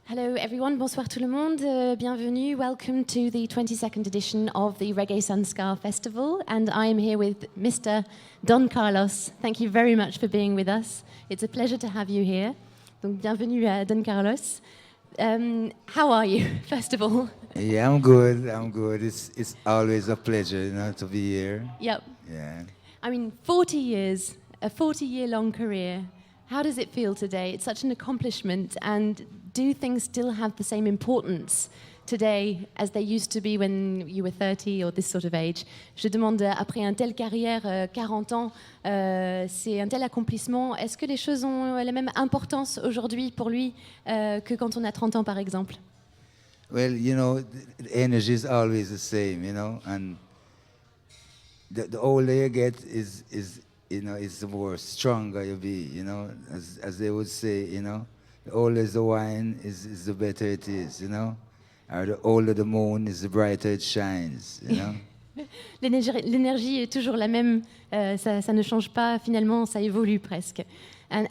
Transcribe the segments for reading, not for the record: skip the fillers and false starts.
Hello everyone, bonsoir tout le monde, bienvenue, welcome to the 22nd edition of the Reggae Sun Ska Festival, and I am here with Mr. Don Carlos. Thank you very much for being with us. It's a pleasure to have you here. Donc bienvenue à Don Carlos. How are you, first of all? Yeah, I'm good. It's always a pleasure, to be here. Yep. Yeah. I mean, 40 years, a 40-year-long career. How does it feel today? It's such an accomplishment, and do things still have the same importance today as they used to be when you were 30 or this sort of age? Je demande, après une telle carrière, 40 ans, c'est un tel accomplissement, est-ce que les choses ont la même importance aujourd'hui pour lui que quand on a 30 ans, par exemple? Well, the energy is always the same, and the older you get is the more stronger you be, as they would say, the older the wine is the better it is, or the older the moon is the brighter it shines, L'énergie est toujours la même, ça ne change pas, finalement, ça évolue presque. And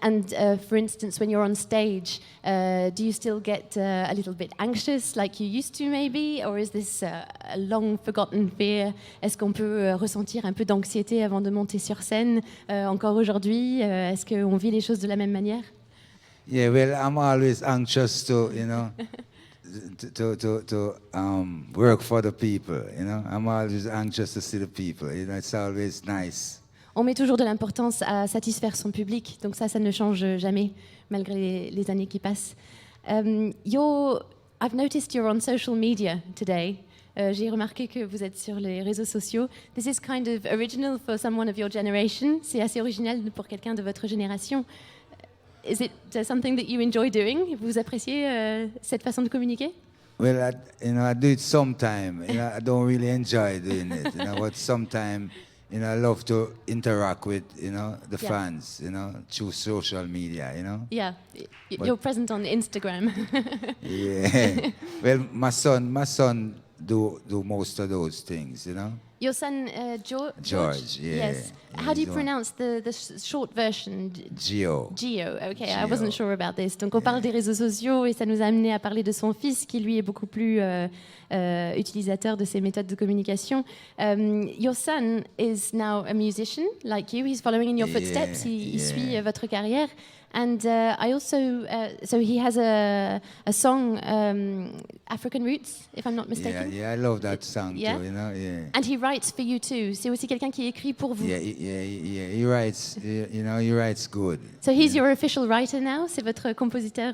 for instance, when you're on stage, do you still get a little bit anxious like you used to maybe? Or is this a long forgotten fear? Est-ce qu'on peut ressentir un peu d'anxiété avant de monter sur scène encore aujourd'hui? Est-ce qu'on vit les choses de la même manière? Yeah, well, I'm always anxious to, to work for the people, I'm always anxious to see the people, it's always nice. On met toujours de l'importance à satisfaire son public, donc ça ne change jamais, malgré les années qui passent. I've noticed you're on social media today. J'ai remarqué que vous êtes sur les réseaux sociaux. This is kind of original for someone of your generation. C'est assez original pour quelqu'un de votre génération. Is it something that you enjoy doing? Vous appréciez cette façon de communiquer? Well, I do it sometime. I don't really enjoy doing it, but sometimes, I love to interact with, the fans, through social media, Yeah, you're present on Instagram. Yeah. Well, my son do most of those things, Your son, George? Yeah. Yes. How do you pronounce the short version? Gio. Okay. I wasn't sure about this. Donc on parle des réseaux sociaux et ça nous a amené à parler de son fils qui lui est beaucoup plus utilisateur de ces méthodes de communication. Your son is now a musician like you. He's following in your footsteps. Il suit votre carrière. And I also, so he has a song, African Roots, if I'm not mistaken. Yeah, I love that song too, yeah. And he writes for you too. C'est aussi quelqu'un qui écrit pour vous. Yeah, he writes, he writes good. So he's your official writer now? C'est votre compositeur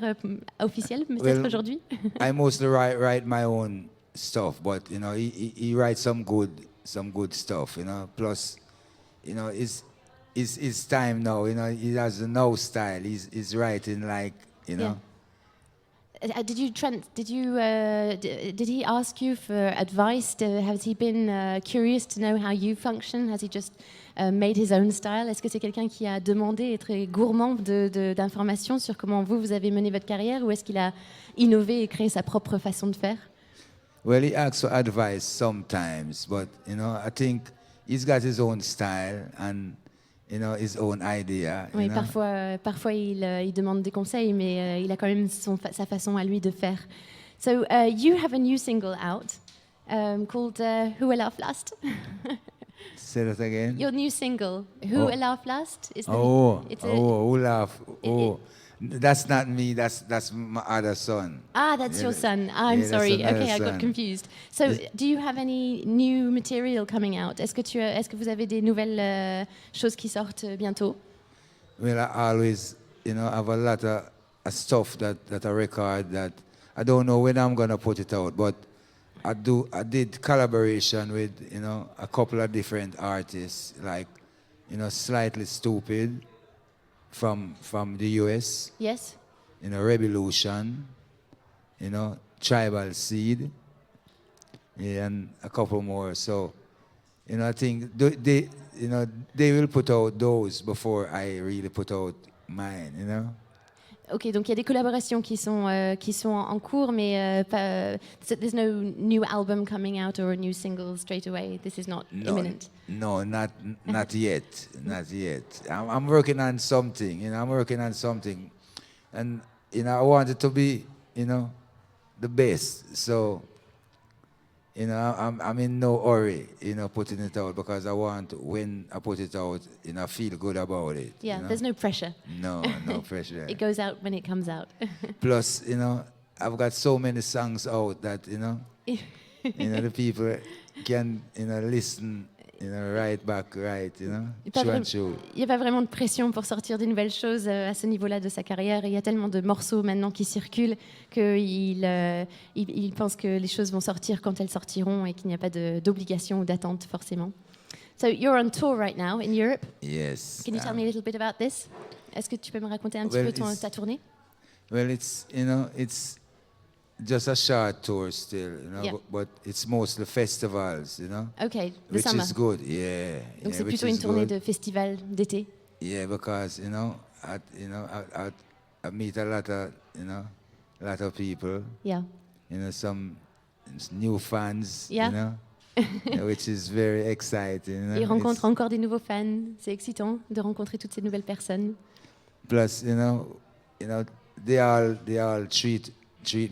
officiel, peut-être aujourd'hui? I mostly write my own stuff, but, he writes some good stuff, Plus, it's time now, he has a now style. He's writing like, Yeah. Did he ask you for advice? Has he been curious to know how you function? Has he just made his own style? Est-ce que c'est quelqu'un qui a demandé et très gourmand d'informations sur comment vous avez mené votre carrière, ou est-ce qu'il a innové et créé sa propre façon de faire? Well, he asks for advice sometimes, but, I think he's got his own style and, his own idea. Oui, parfois il demande des conseils, mais il a quand même sa façon à lui de faire. So you have a new single out called Who Est Laugh Last? Say that again. Your new single, Who Est Laugh Last? Is Who laugh? That's not me. That's my other son. Ah, that's your son. I'm sorry. Okay, I got confused. So, do you have any new material coming out? Est-ce que vous avez des nouvelles choses qui sortent bientôt? Well, I always, have a lot of stuff that I record that I don't know when I'm gonna put it out, but I did collaboration with, a couple of different artists, like, Slightly Stupid from the US. Yes. Revolution, Tribal Seed, and a couple more. So, I think they will put out those before I really put out mine, Ok, donc il y a des collaborations qui sont en cours, mais there's no new album coming out or a new single straight away. This is not imminent. No, not yet, not yet. I'm working on something, I'm working on something, and I want it to be the best. So, I'm in no hurry, putting it out because I want, when I put it out, I feel good about it. Yeah, there's no pressure. No, no pressure. It goes out when it comes out. Plus, I've got so many songs out that, the people can, listen, right back, right, true and true. Il n'y a pas vraiment de pression pour sortir des nouvelles choses à ce niveau-là de sa carrière. Et il y a tellement de morceaux maintenant qui circulent qu'il pense que les choses vont sortir quand elles sortiront et qu'il n'y a pas d'obligation ou d'attente forcément. So you're on tour right now in Europe. Yes. Can you tell me a little bit about this? Est-ce que tu peux me raconter un petit peu ta tournée? Well, it's just a short tour still, Yeah. but it's mostly festivals, Okay, the which summer. is good, yeah. Donc c'est which plutôt is une tournée good. de festival d'été. Yeah, because I meet a lot of people, Yeah. some new fans, Yeah. which is very exciting. Il rencontre encore des nouveaux fans. C'est excitant de rencontrer toutes ces nouvelles personnes. Plus, they all treat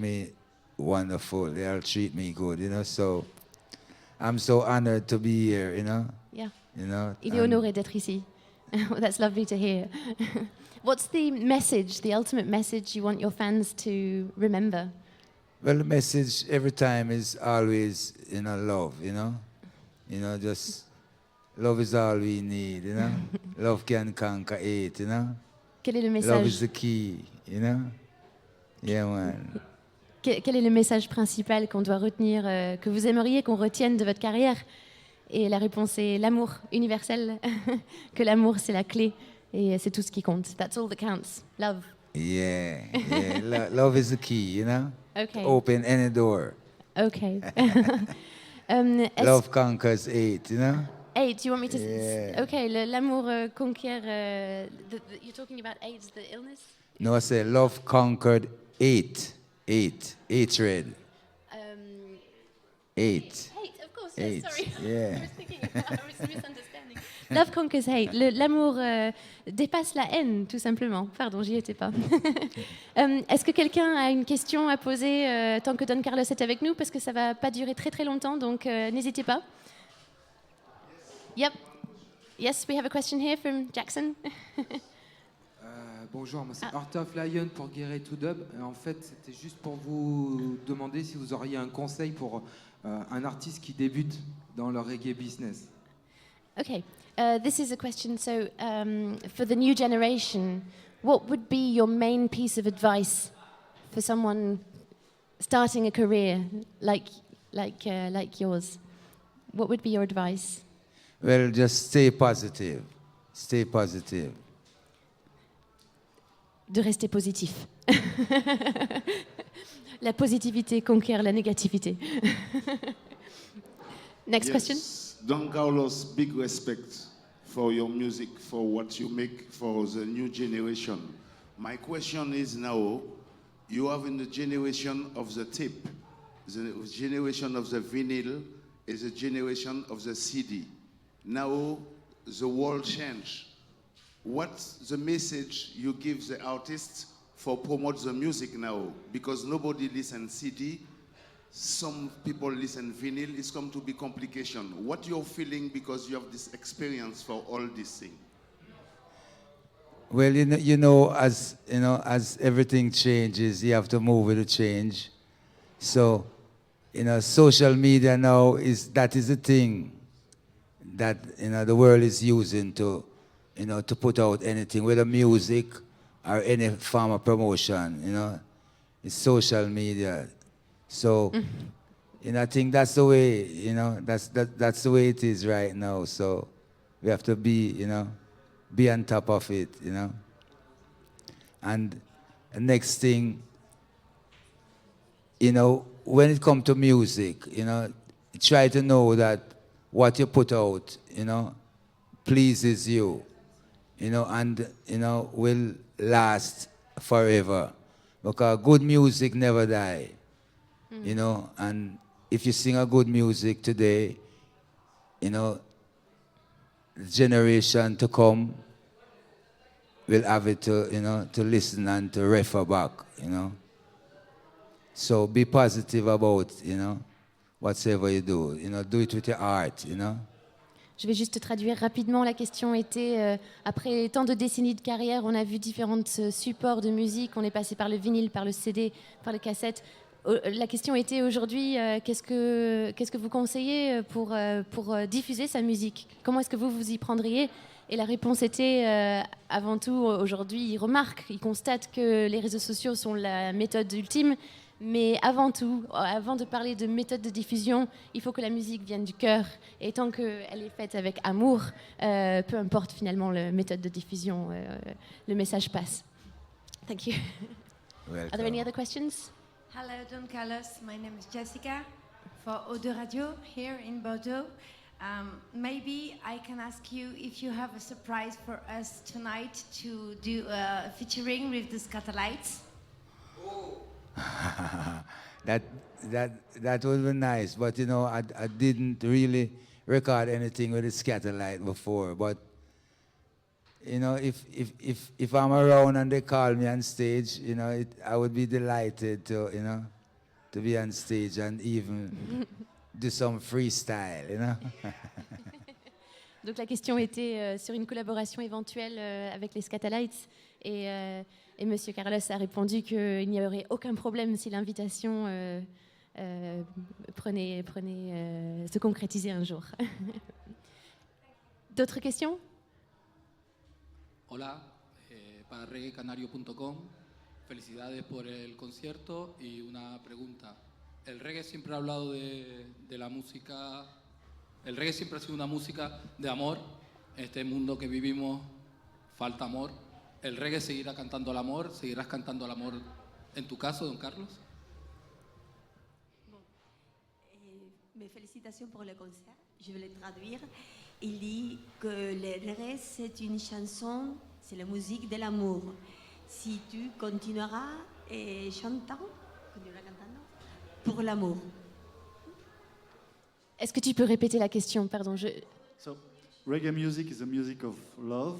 me wonderful. They all treat me good, So I'm so honored to be here, Yeah. Il est and- honoré d'être ici. That's lovely to hear. What's the message, the ultimate message you want your fans to remember? Well, the message every time is always, love, just love is all we need, Love can conquer hate, Quel est le Love message, is the key, Yeah, man. quel est le message principal qu'on doit retenir, que vous aimeriez qu'on retienne de votre carrière? Et la réponse est l'amour universel, que l'amour c'est la clé et c'est tout ce qui compte. That's all that counts. Love. Yeah, love is the key, Okay. Open any door. Okay. Love conquers hate, AIDS, you want me to... Yeah. Okay, l'amour conquiert... you're talking about AIDS, the illness? No, I say love conquered hate, hatred, hate. Hate, of course, Hate, yes, sorry. yeah. I was thinking, I was misunderstanding. Love conquers hate. L'amour dépasse la haine, tout simplement. Pardon, j'y étais pas. Est-ce que quelqu'un a une question à poser tant que Don Carlos est avec nous? Parce que ça va pas durer très très longtemps, donc n'hésitez pas. Yep. Yes, we have a question here from Jackson. Bonjour, moi c'est Art of Lion pour Guéret to Dub. En fait, c'était juste pour vous demander si vous auriez un conseil pour un artiste qui débute dans le reggae business. Okay, this is a question. So, for the new generation, what would be your main piece of advice for someone starting a career like yours? What would be your advice? Well, just stay positive. Stay positive. De rester positif. La positivité conquiert la négativité. Next question. Don Carlos, big respect for your music, for what you make for the new generation. My question is now, you have in the generation of the tape, the generation of the vinyl, is the generation of the CD. Now the world changed. What's the message you give the artists for promote the music now? Because nobody listens CD, some people listen vinyl. It's come to be complication. What you're feeling because you have this experience for all these things? Well, as everything changes, you have to move with the change. So, social media now is the thing that the world is using to put out anything, whether music or any form of promotion. It's social media. So, I think that's the way, that's the way it is right now. So, we have to be on top of it, And the next thing, when it comes to music, try to know that what you put out, pleases you, and, will last forever. Because good music never die, and if you sing a good music today, the generation to come will have it to, to listen and to refer back, So be positive about, whatever you do. Do it with your heart, Je vais juste traduire rapidement. La question était, après tant de décennies de carrière, on a vu différents supports de musique. On est passé par le vinyle, par le CD, par le cassette. La question était aujourd'hui, qu'est-ce que vous conseillez pour diffuser sa musique? Comment est-ce que vous y prendriez? Et la réponse était, avant tout, aujourd'hui, il constate que les réseaux sociaux sont la méthode ultime. Mais avant tout, avant de parler de méthode de diffusion, il faut que la musique vienne du cœur. Et tant qu'elle est faite avec amour, peu importe finalement la méthode de diffusion, le message passe. Thank you. Welcome. Are there any other questions? Hello, Don Carlos. My name is Jessica for Eau de Radio here in Bordeaux. Maybe I can ask you if you have a surprise for us tonight to do a featuring with the Scatolites. that would be nice, but I didn't really record anything with the Scatterlight before. But if I'm around and they call me on stage, I would be delighted to be on stage and even do some freestyle, Donc la question était sur une collaboration éventuelle avec les Scatolites et Monsieur Carlos a répondu qu'il n'y aurait aucun problème si l'invitation se concrétisait un jour. D'autres questions? Hola, para reggaecanario.com, felicidades por el concierto y una pregunta. El reggae siempre ha hablado de la música, el reggae siempre ha sido una música de amor. En este mundo que vivimos falta amor. ¿El reggae seguirá cantando el amor? ¿Seguirás cantando el amor en tu caso, Don Carlos? Mes félicitations pour le concert. Je vais le traduire. Il dit que le reggae, c'est une chanson, c'est la musique de l'amour. Si tu continueras chantant, pour l'amour. Est-ce que tu peux répéter la question? Pardon. So, reggae music is a music of love.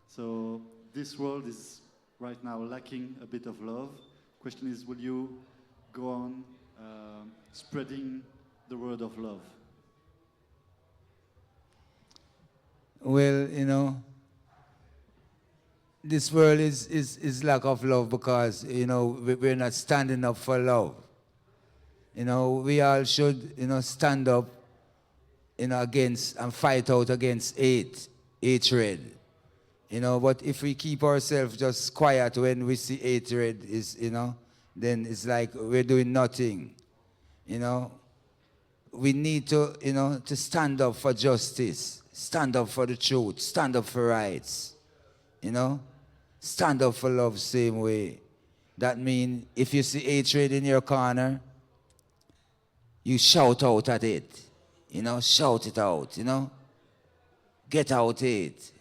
So, this world is right now lacking a bit of love. Question is, will you go on spreading the word of love? Well, this world is lack of love because, we're not standing up for love. We all should, stand up, against and fight out against hatred. But if we keep ourselves just quiet when we see hatred, then it's like we're doing nothing. We need to, to stand up for justice, stand up for the truth, stand up for rights. Stand up for love same way. That means if you see hatred in your corner, you shout out at it. Shout it out, Get out it,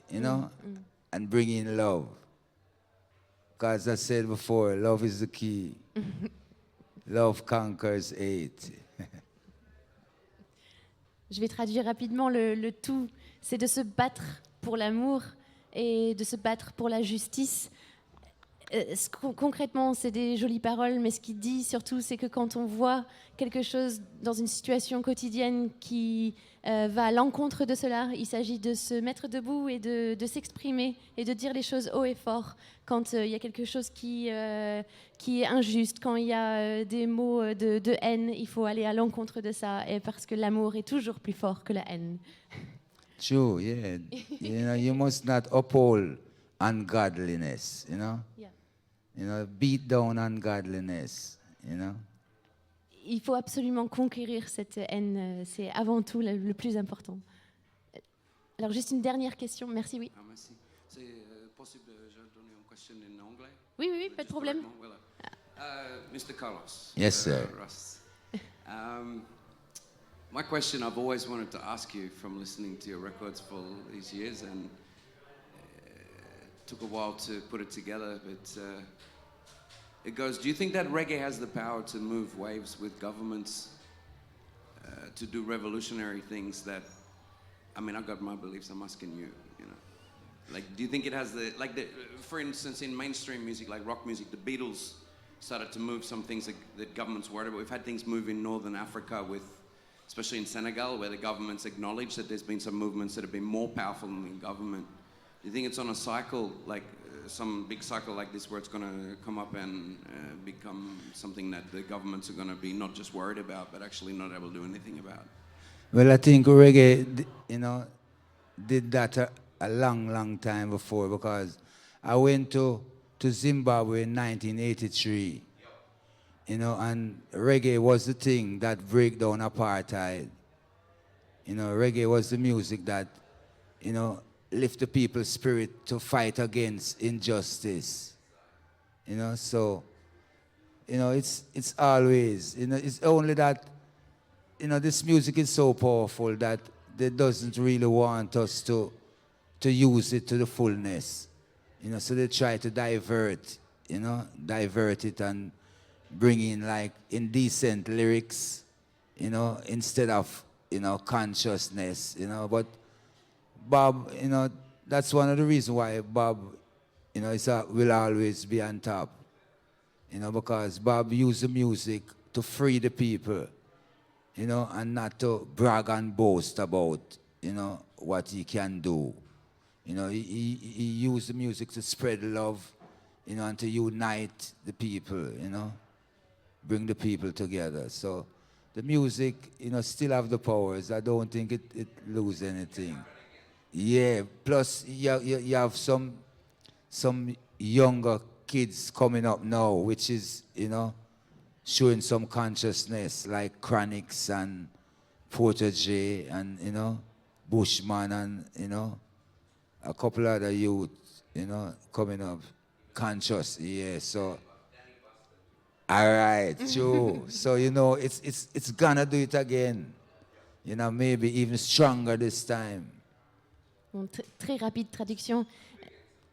and bring in love. Because as I said before, love is the key. Love conquers hate. Je vais traduire rapidement le tout. C'est de se battre pour l'amour et de se battre pour la justice. Concrètement, c'est des jolies paroles, mais ce qu'il dit surtout, c'est que quand on voit quelque chose dans une situation quotidienne qui va à l'encontre de cela, il s'agit de se mettre debout et de s'exprimer et de dire les choses haut et fort. Quand il y a quelque chose qui est injuste, quand il y a des mots de haine, il faut aller à l'encontre de ça, et parce que l'amour est toujours plus fort que la haine. True, yeah. You must not uphold ungodliness, Yeah. Beat down ungodliness, Il faut absolument conquérir cette haine, c'est avant tout le plus important. Alors juste une dernière question, merci, oui. Merci. C'est possible de donner une question en anglais? Oui, pas de problème. Mr. Carlos. Yes, sir. Russ. My question I've always wanted to ask you from listening to your records for all these years, and took a while to put it together, but it goes, do you think that reggae has the power to move waves with governments, to do revolutionary things that, I've got my beliefs, I'm asking you, Like, do you think it has for instance, in mainstream music, like rock music, the Beatles started to move some things that governments worried about. We've had things move in Northern Africa with, especially in Senegal, where the government's acknowledged that there's been some movements that have been more powerful than the government. Do you think it's on a cycle, like some big cycle like this, where it's going to come up and become something that the governments are going to be not just worried about, but actually not able to do anything about? Well, I think reggae, did that a long time before, because I went to Zimbabwe in 1983, and reggae was the thing that break down apartheid. Reggae was the music that, lift the people's spirit to fight against injustice. So, it's always, it's only that, this music is so powerful that they doesn't really want us to use it to the fullness. So they try to divert it and bring in like indecent lyrics, instead of, consciousness, But Bob, that's one of the reasons why Bob, will always be on top, because Bob used the music to free the people, and not to brag and boast about, what he can do. He used the music to spread love, and to unite the people, bring the people together. So the music, still have the powers. I don't think it lose anything. Yeah, plus you have some younger kids coming up now, which is, showing some consciousness, like Chronix and Protege and, Bushman and, a couple other youth, coming up conscious, yeah, so. All right, true. So, it's gonna do it again. Maybe even stronger this time. Bon, très rapide traduction.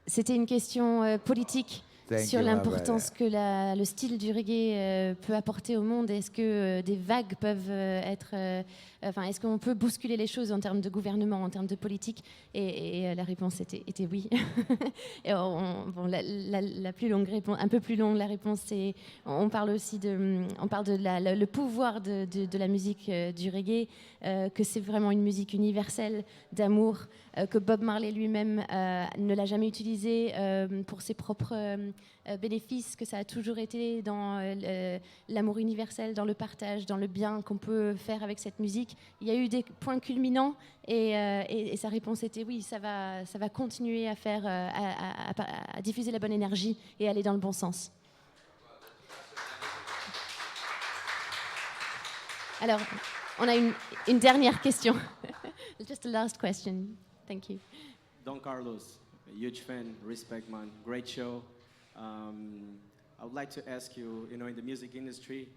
C'était une question politique sur l'importance que le style du reggae peut apporter au monde. Est-ce que des vagues peuvent être... est-ce qu'on peut bousculer les choses en termes de gouvernement, en termes de politique? Et la réponse était oui. Et la plus longue réponse, un peu plus longue, la réponse, c'est... On parle aussi le pouvoir de la musique du reggae, que c'est vraiment une musique universelle d'amour, que Bob Marley lui-même ne l'a jamais utilisé pour ses propres bénéfices, que ça a toujours été dans l'amour universel, dans le partage, dans le bien qu'on peut faire avec cette musique. Il y a eu des points culminants et sa réponse était oui, ça va continuer à faire, à diffuser la bonne énergie et aller dans le bon sens. Alors, on a une dernière question. Just a last question. Thank you. Don Carlos, a huge fan, respect, man. Great show. I would like to ask you, in the music industry,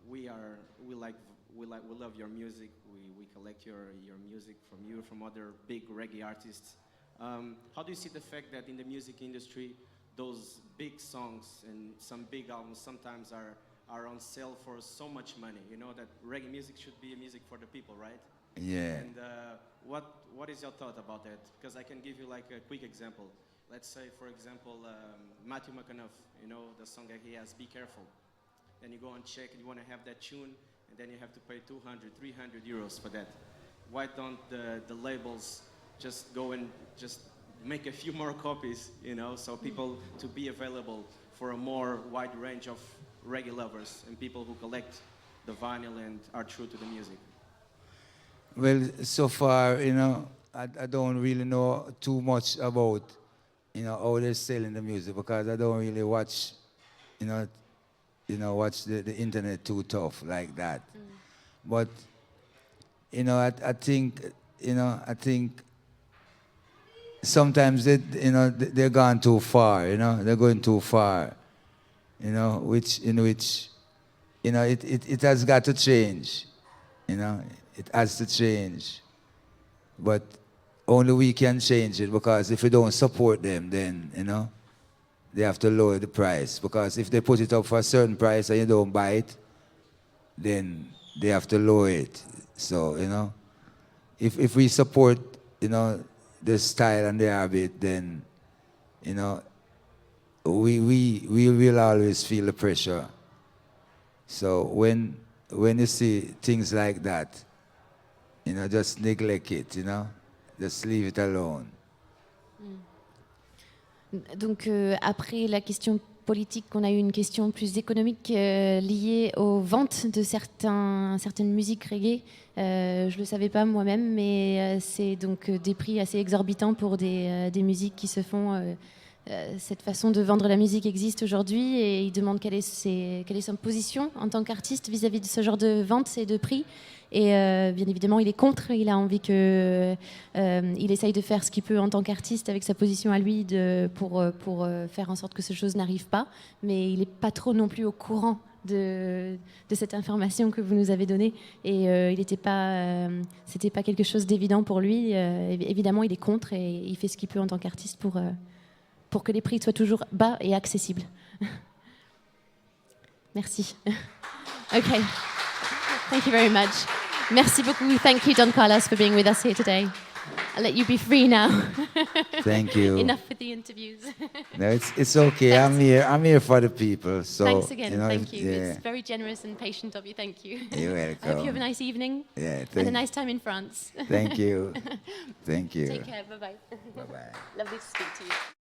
we love your music. We collect your music from you, from other big reggae artists. How do you see the fact that in the music industry, those big songs and some big albums sometimes are on sale for so much money? That reggae music should be a music for the people, right? Yeah. And what is your thought about that? Because I can give you like a quick example. Let's say, for example, Matthew McConaughey, the song that he has, Be Careful. Then you go and check, you want to have that tune, and then you have to pay 200, 300 euros for that. Why don't the labels just go and just make a few more copies, so people to be available for a more wide range of reggae lovers and people who collect the vinyl and are true to the music? Well, so far, I don't really know too much about, how they're selling the music, because I don't really watch, watch the internet too tough like that. But, I think sometimes they're gone too far, they're going too far, which it has got to change, it has to change. But only we can change it, because if we don't support them, then, they have to lower the price. Because if they put it up for a certain price and you don't buy it, then they have to lower it. So, if we support, the style and the habit, then, we will always feel the pressure. So when you see things like that, just neglect it, just leave it alone. Donc après la question politique, on a eu une question plus économique liée aux ventes de certaines musiques reggae. Je le savais pas moi-même, mais c'est donc des prix assez exorbitants pour des musiques qui se font. Cette façon de vendre la musique existe aujourd'hui et il demande quelle est sa position en tant qu'artiste vis-à-vis de ce genre de vente et de prix. Et bien évidemment, il est contre. Il a envie il essaye de faire ce qu'il peut en tant qu'artiste avec sa position à lui pour faire en sorte que ces choses n'arrivent pas. Mais il n'est pas trop non plus au courant de cette information que vous nous avez donnée. Et c'était pas quelque chose d'évident pour lui. Évidemment, il est contre et il fait ce qu'il peut en tant qu'artiste pour que les prix soient toujours bas et accessibles. Merci. Okay. Thank you very much. Merci beaucoup. Thank you, Don Carlos, for being with us here today. I'll let you be free now. Thank you. Enough with the interviews. No, it's okay. I'm here for the people. So thanks again. Thank you. Yeah. It's very generous and patient of you. Thank you. You're I hope welcome. you have a nice evening. Yeah, and a nice time in France. Thank you. Thank you. Take care. Bye-bye. Bye-bye. Lovely to speak to you.